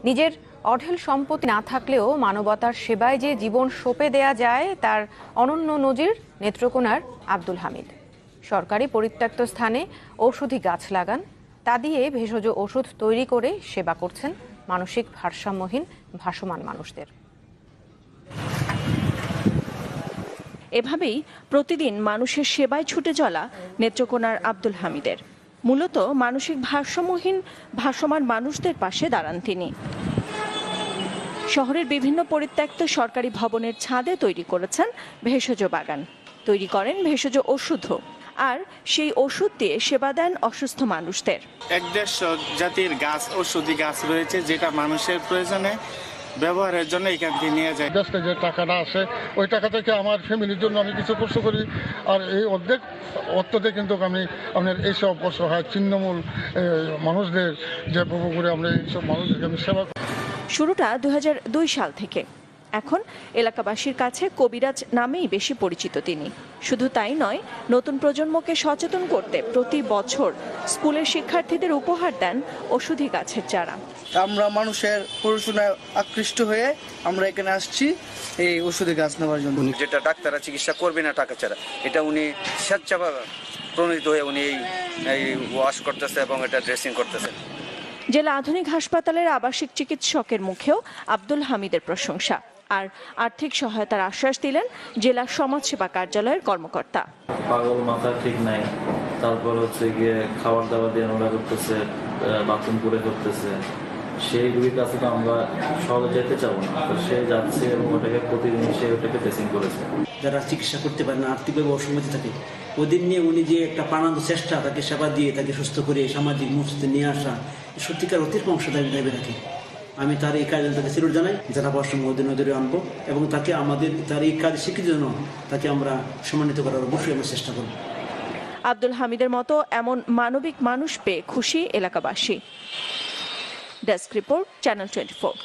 নিজের অঢেল সম্পত্তি না থাকলেও মানবতার সেবায় যে জীবন সঁপে দেয়া যায় তার অনন্য নজির নেত্রকোনার আব্দুল হামিদ। সরকারি পরিত্যক্ত স্থানে ঔষধি গাছ লাগান, তা দিয়ে ভেষজ ওষুধ তৈরি করে সেবা করছেন মানসিক ভারসাম্যহীন ভাসমান মানুষদের। এভাবেই প্রতিদিন মানুষের সেবায় ছুটে চলা নেত্রকোনার আব্দুল হামিদের। মূলত মানসিক ভারসাম্যহীন ভাসমান মানুষদের পাশে দাঁড়ান তিনি। শহরের বিভিন্ন পরিত্যক্ত সরকারি ভবনের ছাদে তৈরি করেছেন ভেষজ বাগান, তৈরি করেন ভেষজ ওষুধও, আর সেই ওষুধ দিয়ে সেবা দেন অসুস্থ মানুষদের। 150 জাতির গাছ, ঔষধি গাছ রয়েছে যেটা মানুষের প্রয়োজনে ব্যবহারের জন্য এখান থেকে নিয়ে যায়। দেশে যে টাকাটা আসে ওই টাকা থেকে আমার ফ্যামিলির জন্য আমি কিছু কষ্ট করি, আর এই অর্থতে কিন্তু আমি আপনার এইসব অসহায় ছিন্নমূল মানুষদের যে করে আমরা এইসব মানুষদেরকে আমি সেবা করি। শুরুটা 2002 সাল থেকে। এখন এলাকাবাসীর কাছে কবিরাজ নামেই বেশি পরিচিত তিনি। শুধু তাই নয়, নতুন প্রজন্মকে সচেতন করতে প্রতি বছর স্কুলের শিক্ষার্থীদের উপহার দেন ওষুধি গাছের চারা। আমরা মানুষের পড়াশোনায় আকৃষ্ট হয়ে আমরা এখানে আসছি এই ওষুধি গাছ নেওয়ার জন্য। যেটা ডাক্তাররা চিকিৎসা করবে না টাকা ছাড়া, এটা উনি স্বেচ্ছাভাবে প্রণীত হয়ে উনি এই ওয়াশ করতেছে এবং এটা ড্রেসিং করতেছে। জেলা আধুনিক হাসপাতালের আবাসিক চিকিৎসকের মুখেও আব্দুল হামিদের প্রশংসা, আর আর্থিক সহায়তার আশ্বাস দিলেন জেলা সমাজসেবা কার্যালয়ের কর্মকর্তা। পাগল মাথা ঠিক নাই, তারপর হচ্ছে গিয়ে খাবার দাবার দিয়ে নোংরা করতেছে, বাথরুম করে করতেছে, সেইগুলির কাছে তো আমরা সহজে যেতে চাবো না। তো সে যাচ্ছে এবং ওটাকে প্রতিদিন সে ওটাকে ড্রেসিং করেছে। যারা চিকিৎসা করতে পারে না, আর্থিকভাবে অসম্মতি থাকে, ওদের নিয়ে উনি যে একটা প্রাণান্ত চেষ্টা, তাকে সেবা দিয়ে তাকে সুস্থ করে সামাজিক মসজিদে নিয়ে আসা, সত্যিকার অতিরিক্ত অংশদায়ী ভেবে রাখে। আমি তার এই কাজে তাকে সিরুর জানাই, যারা পরামর্শ নজরে আনবো এবং তাকে আমাদের তার এই কাজ শিখির জন্য তাকে আমরা সম্মানিত করার অবশ্যই আমরা চেষ্টা করব। আব্দুল হামিদের মতো এমন মানবিক মানুষ পেয়ে খুশি এলাকাবাসী। Desk report, channel 24।